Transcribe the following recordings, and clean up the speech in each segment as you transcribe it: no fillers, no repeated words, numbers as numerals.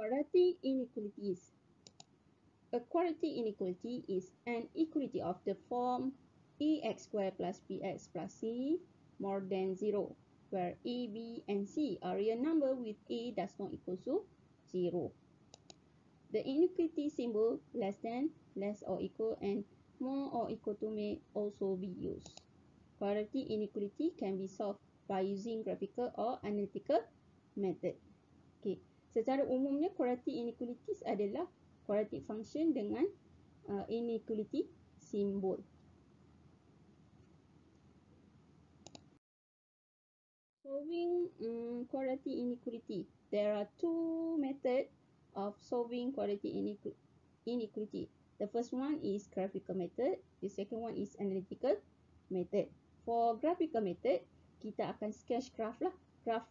Quadratic inequalities. A quadratic inequality is an equality of the form ax squared plus bx plus c more than 0, where a, b, and c are real number with a does not equal to 0. The inequality symbol less than, less or equal, and more or equal to may also be used. Quadratic inequality can be solved by using graphical or analytical method. Okay. Secara umumnya, quadratic inequalities adalah quadratic function dengan inequality symbol. Solving quadratic inequality. There are two methods of solving quadratic inequality. The first one is graphical method. The second one is analytical method. For graphical method, kita akan sketch graph lah. Graph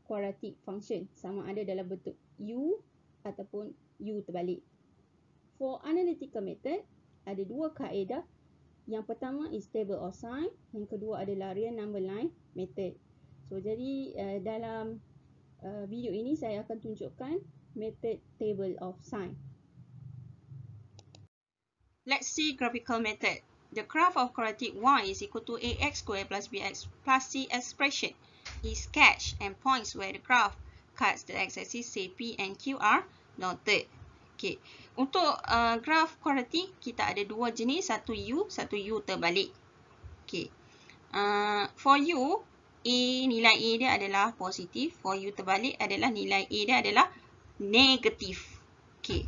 quadratic function sama ada dalam bentuk U ataupun U terbalik. For analytical method, ada dua kaedah. Yang pertama is table of sign, yang kedua adalah real number line method. So jadi dalam video ini saya akan tunjukkan method table of sign. Let's see graphical method. The graph of quadratic y is equal to ax squared plus bx plus c expression is sketched and points where the graph cuts the x-axis C, P and Q are noted. Okay. Untuk graph quadratic, kita ada dua jenis, satu U terbalik. Okay. For U, nilai A dia adalah positif. For U terbalik adalah nilai A dia adalah negatif. Okay.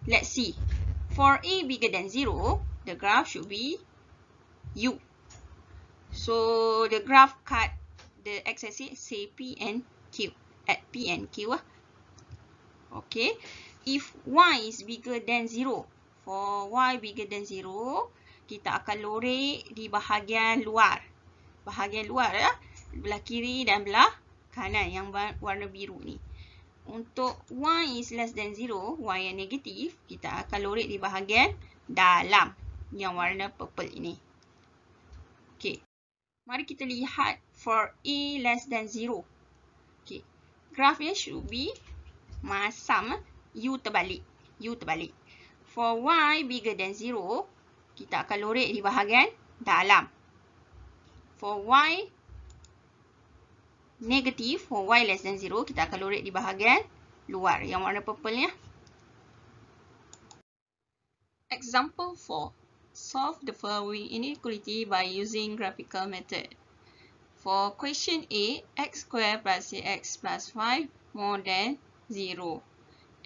Let's see. For A bigger than 0, the graph should be U. So the graph cut the x-axis say P and Q. At P and Q. Okay. If Y is bigger than 0, for Y bigger than 0, kita akan lorek di bahagian luar. Bahagian luar ya. Belah kiri dan belah kanan yang warna biru ni. Untuk Y is less than 0, Y yang negatif, kita akan lorek di bahagian dalam yang warna purple ini. Okay. Mari kita lihat for A less than 0. Okay. Graphnya should be masam U terbalik. For Y bigger than 0, kita akan lorek di bahagian dalam. For Y negatif, for Y less than 0, kita akan lorek di bahagian luar yang warna purple ya. Example 4. Solve the following inequality by using graphical method. For question A, x squared plus cx plus 5 more than 0.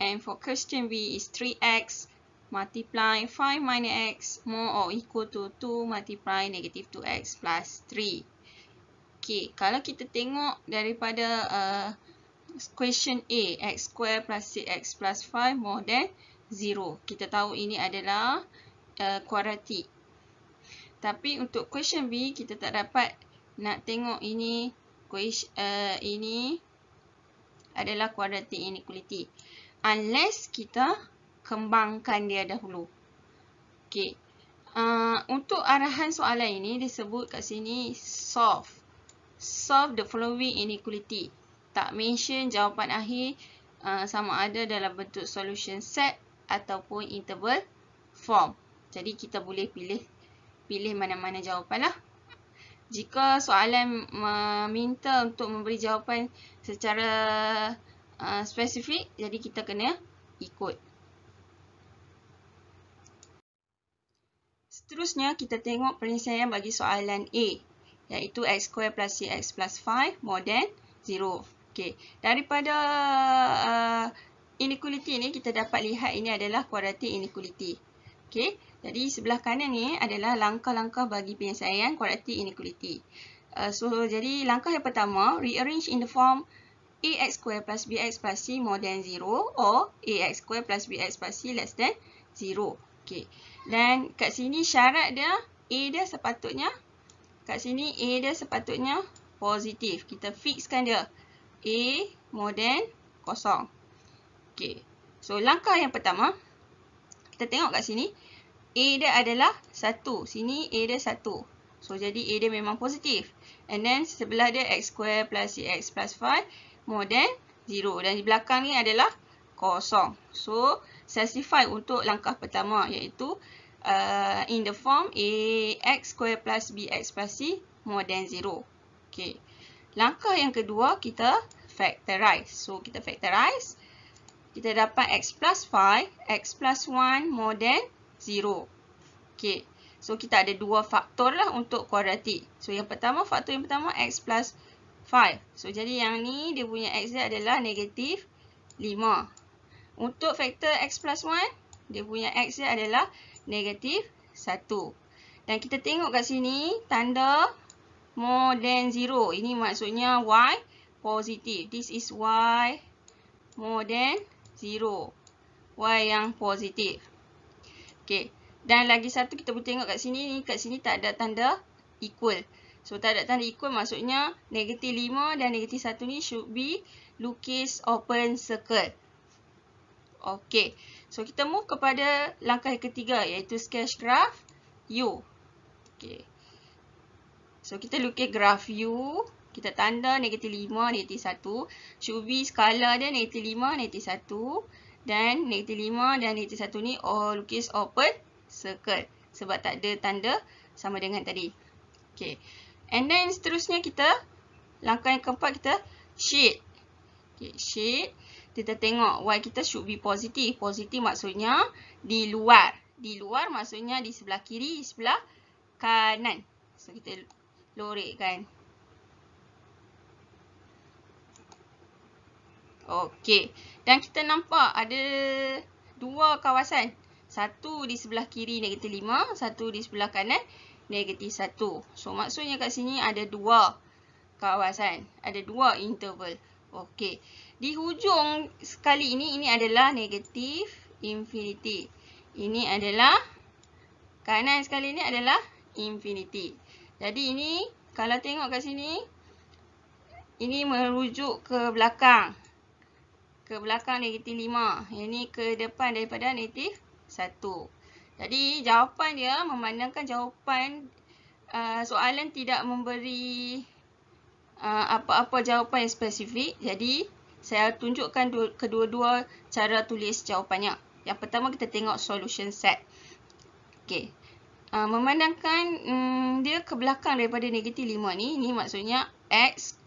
And for question B is 3x multiply 5 minus x more or equal to 2 multiply negative 2x plus 3. Okay, kalau kita tengok daripada question A, x squared plus cx plus 5 more than 0. Kita tahu ini adalah quadratic. Tapi untuk question B, kita tak dapat nak tengok ini adalah quadratic inequality. Unless kita kembangkan dia dahulu. Okay. Untuk arahan soalan ini disebut kat sini solve. Solve the following inequality. Tak mention jawapan akhir sama ada dalam bentuk solution set ataupun interval form. Jadi kita boleh pilih mana-mana jawapan lah. Jika soalan meminta untuk memberi jawapan secara spesifik, jadi kita kena ikut. Seterusnya kita tengok penyelesaian bagi soalan A, iaitu x squared plus cx plus 5 more than 0. Okay. Daripada inequality ni kita dapat lihat ini adalah quadratic inequality. Okay. Jadi sebelah kanan ni adalah langkah-langkah bagi penyelesaian quadratic inequality. Jadi langkah yang pertama, rearrange in the form ax squared plus bx plus c more than 0 or ax squared plus bx plus c less than 0. Okay. Dan kat sini syarat dia, A dia sepatutnya, kat sini A dia sepatutnya positif. Kita fixkan dia. A more than kosong. Okay. So langkah yang pertama, kita tengok kat sini. A dia adalah 1. Sini A dia 1. So jadi A dia memang positif. And then sebelah dia x squared plus cx plus 5 more than 0. Dan di belakang ni adalah kosong. So, satisfy untuk langkah pertama iaitu in the form ax square plus bx plus c more than 0. Okay. Langkah yang kedua kita factorize. So, kita factorize. Kita dapat x plus 5, x plus 1 more than 0. Okay. So, kita ada dua faktor lah untuk kuadratik. So, faktor yang pertama x plus 5. So, jadi yang ni dia punya x dia adalah negatif 5. Untuk faktor x plus 1, dia punya x dia adalah negatif 1. Dan kita tengok kat sini, tanda more than 0. Ini maksudnya y positif. This is y more than 0. Y yang positif. Okay. Dan lagi satu kita boleh tengok kat sini tak ada tanda equal. So, tak ada tanda equal maksudnya negatif 5 dan negatif 1 ni should be Lucas open circle. Okay. So, kita move kepada langkah yang ketiga iaitu sketch graph U. Okay. So, kita lukis graph U. Kita tanda negatif 5, negatif 1. Should be skala dia negatif 5, negatif 1. Dan negatif 5 dan negatif 1 ni lukis open circle. Sebab tak ada tanda sama dengan tadi. Okay. And then seterusnya langkah yang keempat kita shade. Okay, shade. Kita tengok y kita should be positif. Positif maksudnya di luar. Di luar maksudnya di sebelah kiri, di sebelah kanan. So, kita lorekkan. Okey. Dan kita nampak ada dua kawasan. Satu di sebelah kiri negatif 5. Satu di sebelah kanan negatif 1. So, maksudnya kat sini ada dua kawasan. Ada dua interval. Okey. Di hujung sekali ini adalah negatif infinity. Ini adalah kanan sekali ini adalah infinity. Jadi ini kalau tengok kat sini, ini merujuk ke belakang. Ke belakang negatif 5. Yang ni ke depan daripada negatif 1. Jadi jawapan dia memandangkan jawapan soalan tidak memberi apa-apa jawapan yang spesifik. Jadi saya tunjukkan kedua-dua cara tulis jawapannya. Yang pertama kita tengok solution set. Okey. Memandangkan dia ke belakang daripada negatif 5 ni. Ini maksudnya x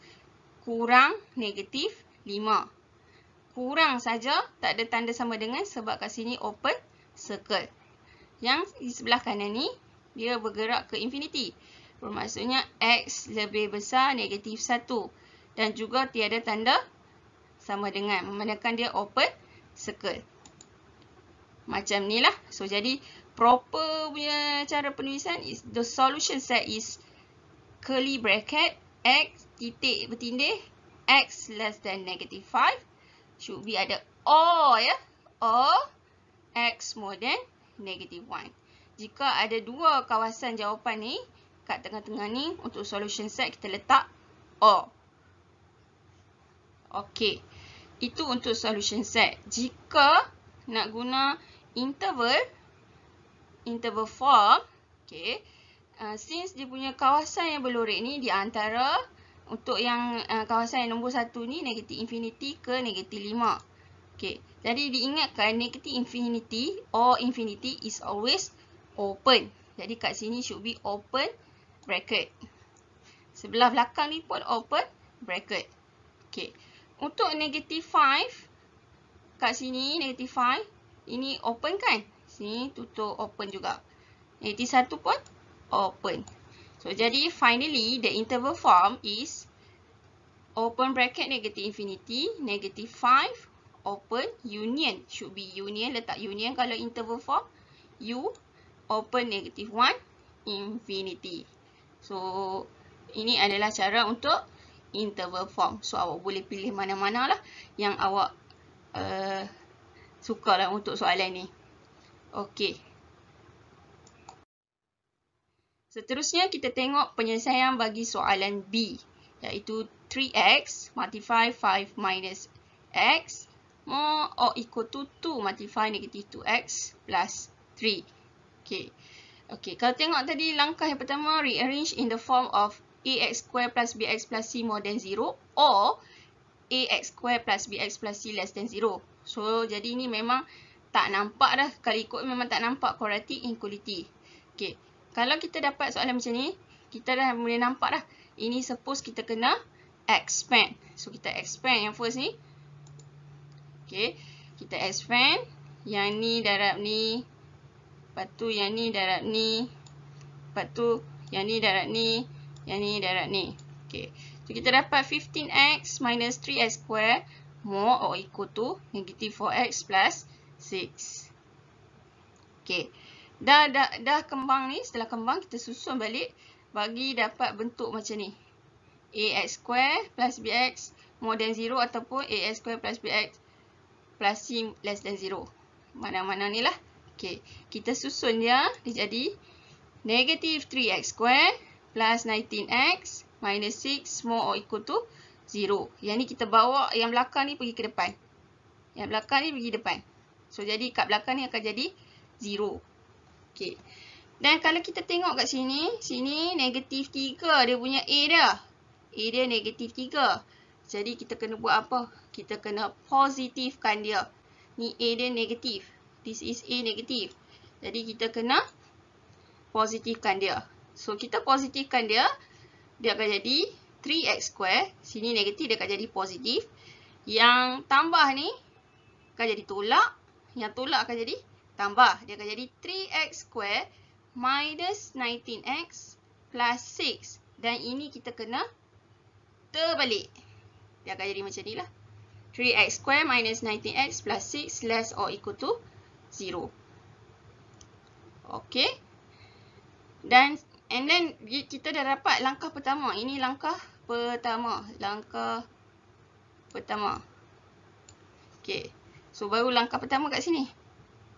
kurang negatif 5. Kurang saja, tak ada tanda sama dengan sebab kat sini open circle. Yang di sebelah kanan ni, dia bergerak ke infinity. Bermaksudnya x lebih besar negatif 1. Dan juga tiada tanda sama dengan. Memandangkan dia open circle. Macam ni lah. So, jadi proper punya cara penulisan is the solution set is curly bracket x titik bertindih x less than negative 5. Should be ada or ya. Or x more than negative 1. Jika ada dua kawasan jawapan ni, kat tengah-tengah ni, untuk solution set kita letak or. Okey. Itu untuk solution set. Jika nak guna interval form, okay, since dia punya kawasan yang berlorek ni di antara untuk yang kawasan yang nombor 1 ni negatif infinity ke negatif 5. Okay. Jadi diingatkan negatif infinity or infinity is always open. Jadi kat sini should be open bracket. Sebelah belakang ni pun open bracket. Okay. Untuk negatif 5 kat sini negatif 5 ini open kan? Sini tutup open juga. Negatif 1 pun open. So, jadi finally, the interval form is open bracket negative infinity, negative 5, open, union. Should be union, letak union kalau interval form. U, open negative 1, infinity. So, ini adalah cara untuk interval form. So, awak boleh pilih mana-mana lah yang awak suka lah untuk soalan ni. Okey. Seterusnya kita tengok penyelesaian bagi soalan B, iaitu 3x multiply 5 minus x more or equal to 2 multiply negative 2x plus 3. Okay, kalau tengok tadi langkah yang pertama, rearrange in the form of ax square plus bx plus c more than 0 or ax square plus bx plus c less than 0. So, jadi ni memang tak nampak dah. Kalau ikut memang tak nampak quadratic inequality. Okay. Kalau kita dapat soalan macam ni, kita dah boleh nampak dah. Ini suppose kita kena expand. So, kita expand yang first ni. Okay. Kita expand. Yang ni darab ni. Lepas tu yang ni darab ni. Lepas tu yang ni darab ni. Yang ni darab ni. Okay. So, kita dapat 15x minus 3x square more or equal to negative 4x plus 6. Okay. Dah kembang ni. Setelah kembang, kita susun balik. Bagi dapat bentuk macam ni. Ax square plus bx more than 0 ataupun ax square plus bx plus c less than 0. Mana-mana ni lah. Okay. Kita susun dia. Dia jadi negative 3x square plus 19x minus 6 more or equal to 0. Yang ni kita bawa yang belakang ni pergi ke depan. Yang belakang ni pergi depan. So, jadi kat belakang ni akan jadi 0. Okay. Dan kalau kita tengok kat sini. Sini negatif 3 dia punya A dah. A dia negatif 3. Jadi, kita kena buat apa? Kita kena positifkan dia. Ni A dia negatif. This is A negatif. Jadi, kita kena positifkan dia. So, kita positifkan dia. Dia akan jadi 3x square. Sini negatif, dia akan jadi positif. Yang tambah ni akan jadi tolak. Yang tolak akan jadi tambah. Dia akan jadi 3x square minus 19x plus 6. Dan ini kita kena terbalik. Dia akan jadi macam ni lah. 3x square minus 19x plus 6 less or equal to 0. Okay. And then kita dah dapat langkah pertama. Ini langkah pertama. Langkah pertama. Okay. So, baru langkah pertama kat sini.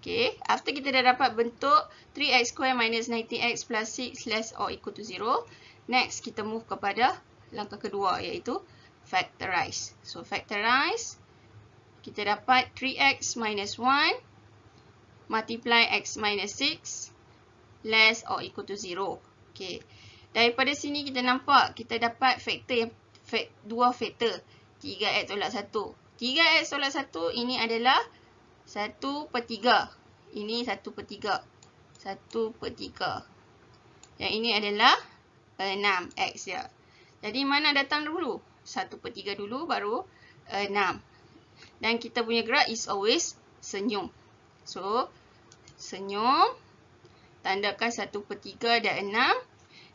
Okay. After kita dah dapat bentuk 3x square minus 19x plus 6 less or equal to 0. Next, kita move kepada langkah kedua iaitu factorize. So, factorize. Kita dapat 3x minus 1 multiply x minus 6 less or equal to 0. Okay. Daripada sini kita nampak kita dapat faktor yang dua faktor. 3x tolak 1. 3x tolak 1 ini adalah 1/3. Ini 1/3. 1/3. Yang ini adalah 6x dia. Jadi mana datang dulu? 1/3 dulu baru 6. Dan kita punya gerak is always senyum. So, senyum. Tandakan 1/3 dan 6.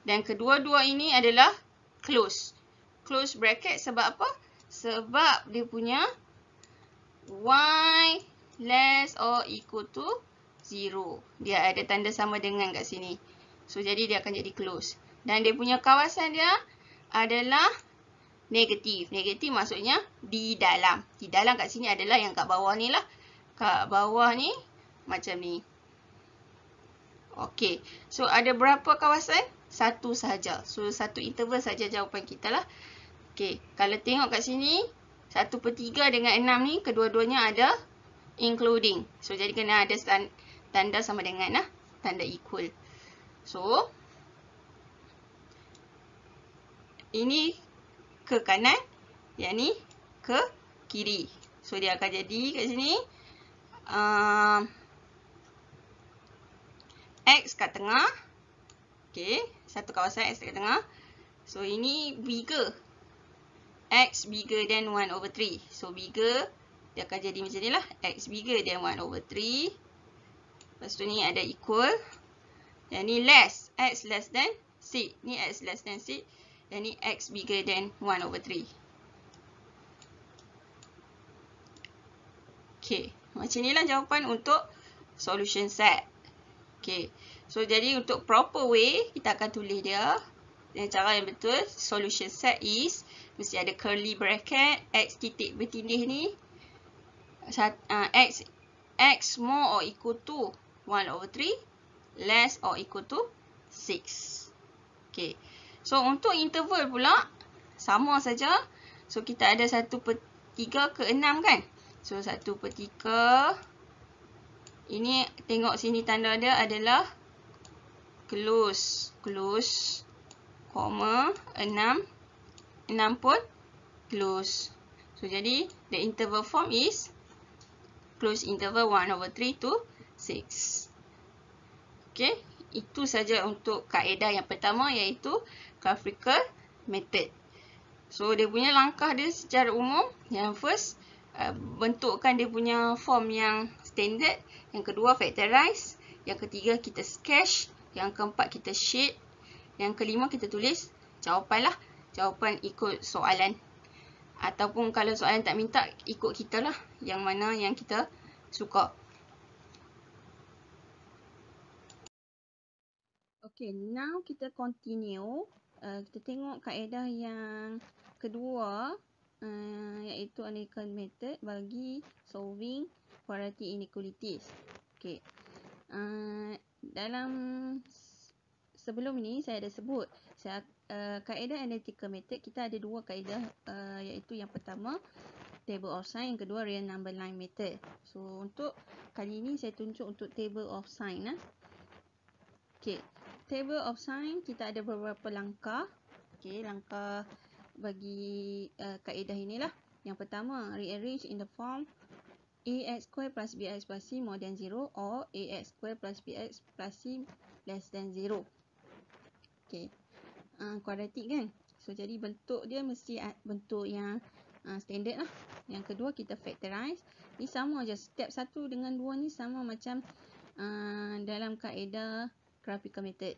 Dan kedua-dua ini adalah close. Close bracket sebab apa? Sebab dia punya y less or equal to 0. Dia ada tanda sama dengan kat sini. So, jadi dia akan jadi close. Dan dia punya kawasan dia adalah negatif. Negatif maksudnya di dalam. Di dalam kat sini adalah yang kat bawah ni lah. Kat bawah ni macam ni. Okey. So, ada berapa kawasan? Satu sahaja. So, satu interval saja jawapan kita lah. Okey. Kalau tengok kat sini, 1/3 dengan 6 ni, kedua-duanya ada including. So, jadi kena ada tanda sama dengan lah. Tanda equal. So, ini ke kanan. Yang ni ke kiri. So, dia akan jadi kat sini. X kat tengah. Okay. Satu kawasan X kat tengah. So, ini bigger. X bigger than 1/3. So, bigger. Dia akan jadi macam ni lah. X bigger than 1/3. Lepas tu ni ada equal. Yang ni less. X less than 6. Ni X less than 6. Yang ni X bigger than 1/3. Okay. Macam ni lah jawapan untuk solution set. Okay. So, jadi untuk proper way, kita akan tulis dia. Dan cara yang betul, solution set is, mesti ada curly bracket, X titik bertindih ni. X more or equal to 1/3, less or equal to 6. Okay. So, untuk interval pula, sama saja. So, kita ada 1/3 ke 6 kan? So, 1/3. Ini tengok sini tanda dia adalah close. Close. Koma. 6. 6 pun close. So, jadi the interval form is close interval 1/3 to 6. Okay, itu saja untuk kaedah yang pertama, iaitu graphical method. So, dia punya langkah dia secara umum, yang first, bentukkan dia punya form yang standard. Yang kedua, factorize. Yang ketiga, kita sketch. Yang keempat, kita shade. Yang kelima, kita tulis jawapan lah. Jawapan ikut soalan. Ataupun kalau soalan tak minta, ikut kita lah. Yang mana yang kita suka. Okay, now kita continue. Kita tengok kaedah yang kedua, iaitu analytical method bagi solving quadratic inequalities. Okay. Dalam sebelum ni saya ada sebut, kaedah analytical method kita ada dua kaedah, iaitu yang pertama table of sign, yang kedua real number line method. So, untuk kali ini saya tunjuk untuk table of sign. Okay. Table of sign kita ada beberapa langkah. Okay, langkah bagi kaedah inilah. Yang pertama, rearrange in the form ax square plus bx plus c more than 0 or ax square plus bx plus c less than 0. Okay, kuadratik kan. So, jadi bentuk dia mesti bentuk yang standard lah. Yang kedua, kita factorize. Ni sama je, step 1 dengan 2 ni sama macam dalam kaedah graphical method.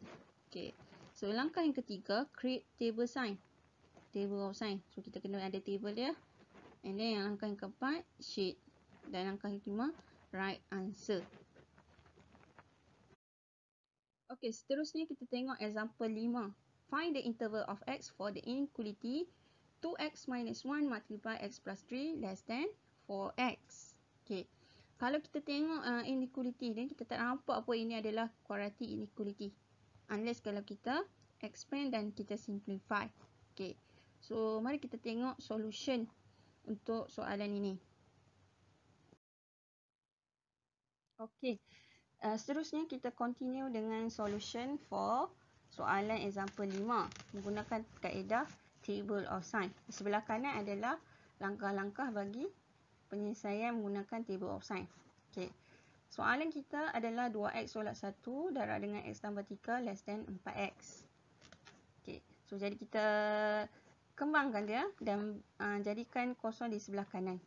Okay. So, langkah yang ketiga, create table sign. Table of sign. So, kita kena ada table dia. And then, yang langkah yang keempat, shade. Dan langkah yang kelima, write answer. Okay, seterusnya kita tengok example 5. Find the interval of x for the inequality 2x minus 1 multiply x plus 3 less than 4x. Okay. Kalau kita tengok inequality ni, kita tak nampak apa ini adalah quadratic inequality. Unless kalau kita expand dan kita simplify. Okay. So, mari kita tengok solution untuk soalan ini. Okay. Seterusnya kita continue dengan solution for soalan example 5. Menggunakan kaedah table of sign. Di sebelah kanan adalah langkah-langkah bagi penyelesaian menggunakan table of sign. Okay. Soalan kita adalah 2x tolak 1 darab dengan x tambah 3 less than 4x. Okay. So, jadi kita kembangkan dia dan jadikan kosong di sebelah kanan.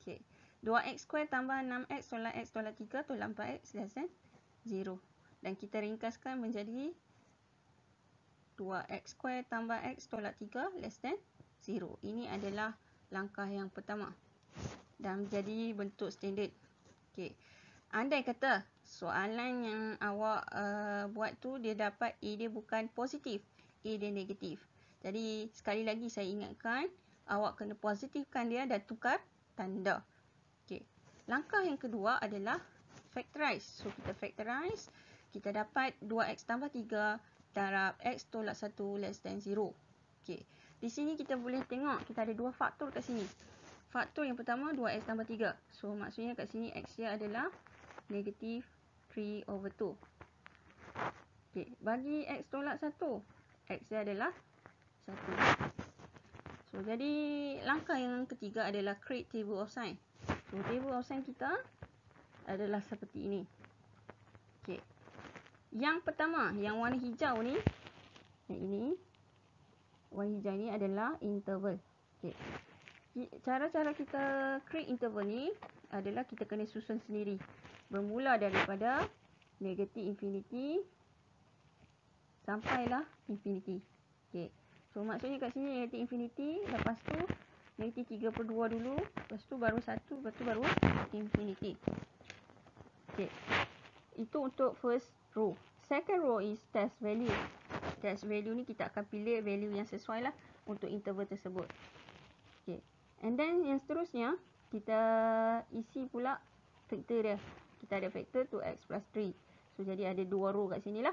Okay. 2x square tambah 6x tolak 3 tolak 4x less than 0. Dan kita ringkaskan menjadi 2x square tambah x tolak 3 less than 0. Ini adalah langkah yang pertama. Dan menjadi bentuk standard. Okay. Andai kata soalan yang awak buat tu dia dapat A dia bukan positif, A dia negatif. Jadi sekali lagi saya ingatkan, awak kena positifkan dia dan tukar tanda. Okay. Langkah yang kedua adalah factorize. So kita factorize, kita dapat 2x tambah 3 darab x tolak 1 less than 0. Okay. Di sini kita boleh tengok kita ada dua faktor kat sini. Faktor yang pertama 2x tambah 3. So maksudnya kat sini x dia adalah negatif 3/2. Okay. Bagi x tolak 1, x dia adalah 1. So jadi langkah yang ketiga adalah create table of sign. So table of sign kita adalah seperti ini. Okay. Yang pertama, yang warna hijau ni, yang ini, warna hijau ni adalah interval. Okay. Cara-cara kita create interval ni adalah kita kena susun sendiri. Bermula daripada negatif infinity sampailah infinity. Okay. So maksudnya kat sini negatif infinity, lepas tu negatif 32 dulu, lepas tu baru 1, lepas tu baru infinity. Okay. Itu untuk first row. Second row is test value. Test value ni kita akan pilih value yang sesuai lah untuk interval tersebut. Okay. And then yang seterusnya, kita isi pula faktor dia. Kita ada faktor 2x plus 3. So, jadi ada dua row kat sini lah.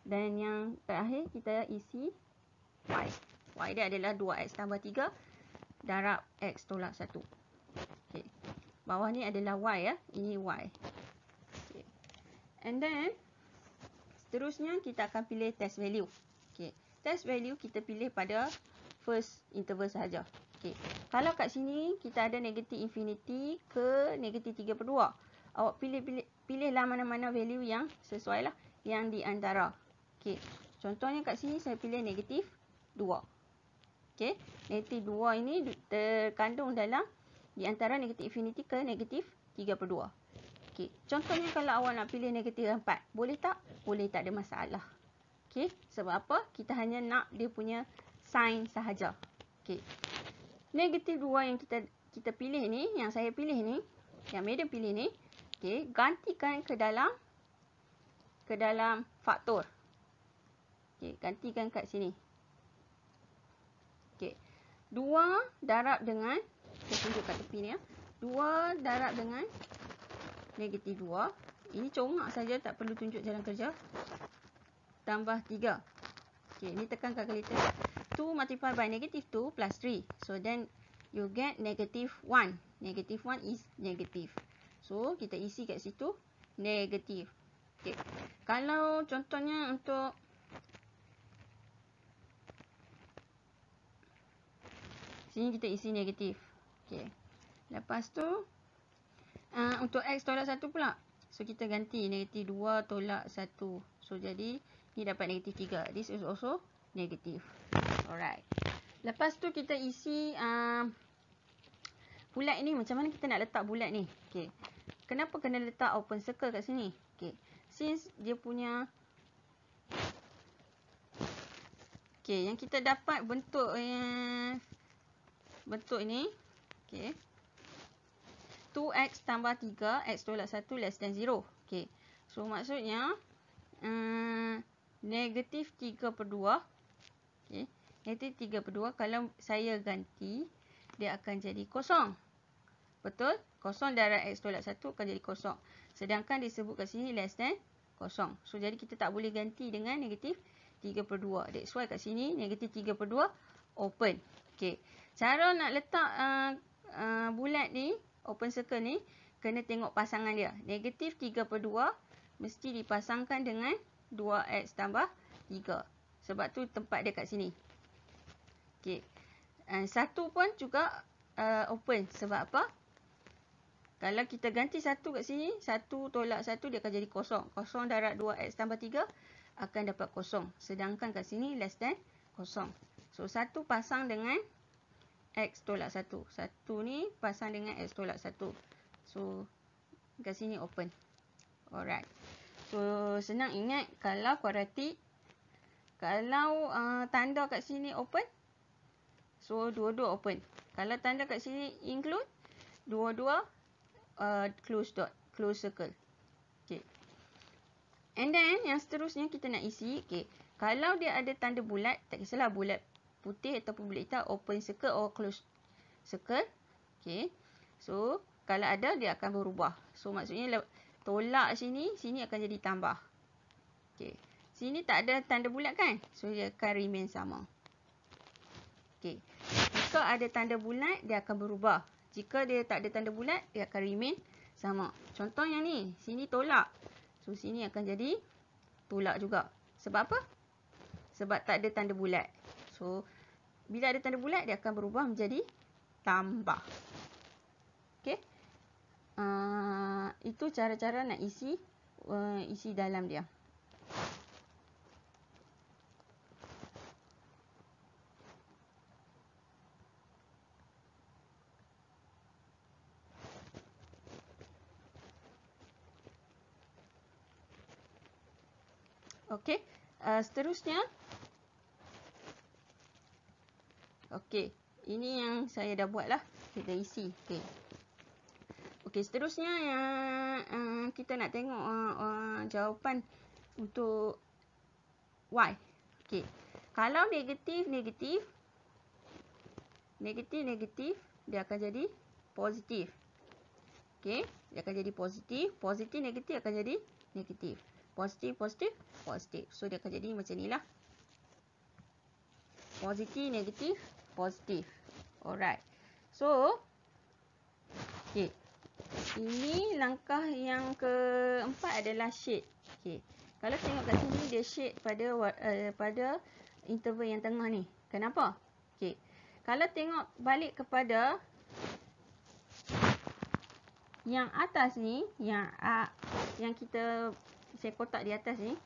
Dan yang terakhir, kita isi y. Y dia adalah 2x tambah 3 darab x tolak 1. Okay. Bawah ni adalah y ya. Ini y. Okay. And then, seterusnya kita akan pilih test value. Okay. Test value kita pilih pada first interval sahaja. Okay. Kalau kat sini kita ada negatif infinity ke negatif 3/2. Awak pilihlah mana-mana value yang sesuai lah, yang di antara. Okay. Contohnya kat sini saya pilih negatif 2. Okay. Negatif 2 ini terkandung dalam di antara negatif infinity ke negatif 3/2. Okay. Contohnya kalau awak nak pilih negatif 4. Boleh tak? Boleh, tak ada masalah. Okay. Sebab apa? Kita hanya nak dia punya sign sahaja. Okay. Negatif 2 yang kita pilih ni, yang saya pilih ni, yang madam pilih ni, okay, gantikan ke dalam faktor. Okay, gantikan kat sini. Okay. 2 darab dengan, saya tunjuk kat tepi ni ya. 2 darab dengan negatif 2. Ini congak saja, tak perlu tunjuk jalan kerja. Tambah 3. Okay, ini tekan kalkulator. 2 multiplied by negative 2 plus 3. So then you get negative 1. Negative 1 is negative. So kita isi kat situ negative. Okay. Kalau contohnya untuk sini kita isi negatif. Okay. Lepas tu untuk x tolak 1 pula. So kita ganti negatif 2 tolak 1. So jadi ni dapat negatif 3. This is also negative. Alright. Lepas tu kita isi bulat ni. Macam mana kita nak letak bulat ni? Okay. Kenapa kena letak open circle kat sini? Okay. Since dia punya, okay, yang kita dapat bentuk ni, okay, 2x tambah 3, x tolak 1 less than 0. Okay. So maksudnya negatif 3/2. Okay. Negatif 3/2 kalau saya ganti, dia akan jadi kosong. Betul? Kosong darab x tolak 1 akan jadi kosong. Sedangkan disebut kat sini less than kosong. So jadi kita tak boleh ganti dengan negatif 3/2. That's why kat sini negatif 3/2 open. Okay. Cara nak letak bulat ni, open circle ni, kena tengok pasangan dia. Negatif 3/2 mesti dipasangkan dengan 2x tambah 3. Sebab tu tempat dia kat sini. Okay. 1 pun juga open. Sebab apa? Kalau kita ganti 1 kat sini, 1 tolak 1 dia akan jadi kosong. Kosong darab 2x tambah 3 akan dapat kosong. Sedangkan kat sini less than kosong. So 1 pasang dengan x tolak 1. 1 ni pasang dengan x tolak 1. So kat sini open. Alright. So senang ingat, kalau kuadratik, kalau tanda kat sini open, so dua-dua open. Kalau tanda kat sini include, dua-dua close dot, close circle. Okay. And then yang seterusnya kita nak isi, okay, kalau dia ada tanda bulat, tak kisahlah bulat putih ataupun bulat hitam, open circle or close circle. Okay. So kalau ada, dia akan berubah. So maksudnya tolak sini, sini akan jadi tambah. Okay. Sini tak ada tanda bulat kan? So dia akan remain sama. Okay. Jika ada tanda bulat, dia akan berubah. Jika dia tak ada tanda bulat, dia akan remain sama. Contoh yang ni, sini tolak. So sini akan jadi tolak juga. Sebab apa? Sebab tak ada tanda bulat. So bila ada tanda bulat, dia akan berubah menjadi tambah. Okay. Itu cara-cara nak isi dalam dia. Okey, seterusnya. Okey, ini yang saya dah buat lah. Kita isi. Okey. Okey, seterusnya yang kita nak tengok jawapan untuk y. Okey. Kalau negatif, dia akan jadi positif. Okey, dia akan jadi positif. Positif, negatif akan jadi negatif. Positif. So dia akan jadi macam ni lah. Positif, negatif, positif. Alright. So, okay, ini langkah yang keempat adalah shade. Okay. Kalau tengok kat sini, dia shade pada interval yang tengah ni. Kenapa? Okay. Kalau tengok balik kepada yang atas ni, yang saya kotak di atas ni.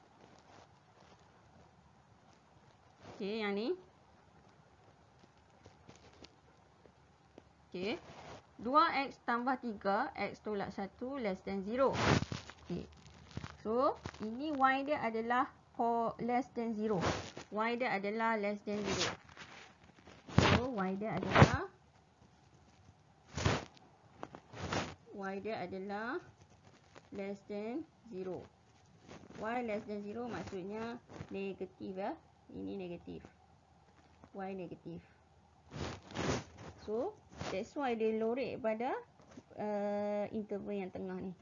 Okey, yang ni. Okey. 2x tambah 3, x tolak 1 less than 0. Okey. So, ini y dia adalah less than 0. Y dia adalah less than 0. So, y dia adalah less than 0. Y less than 0 maksudnya negatif ya. Ini negatif. Y negatif. So, that's why dia lorek pada interval yang tengah ni.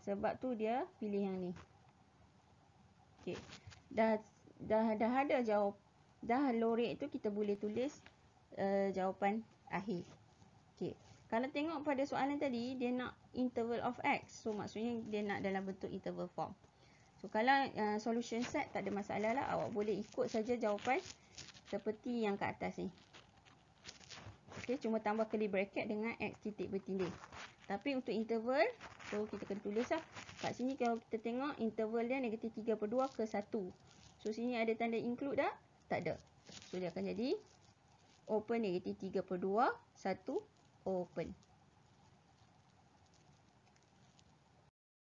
Sebab tu dia pilih yang ni. Okey. Dah ada jawab. Dah lorek tu kita boleh tulis jawapan akhir. Okey. Kalau tengok pada soalan tadi, dia nak interval of x. So, maksudnya dia nak dalam bentuk interval form. So, kalau solution set tak ada masalah lah. Awak boleh ikut saja jawapan seperti yang kat atas ni. Okey, cuma tambah curly bracket dengan x titik bertindih. Tapi untuk interval, so kita kena tulis lah. Kat sini kalau kita tengok interval dia negatif 3/2 ke 1. So, sini ada tanda include dah? Tak ada. So, dia akan jadi open negatif 3/2, 1 open.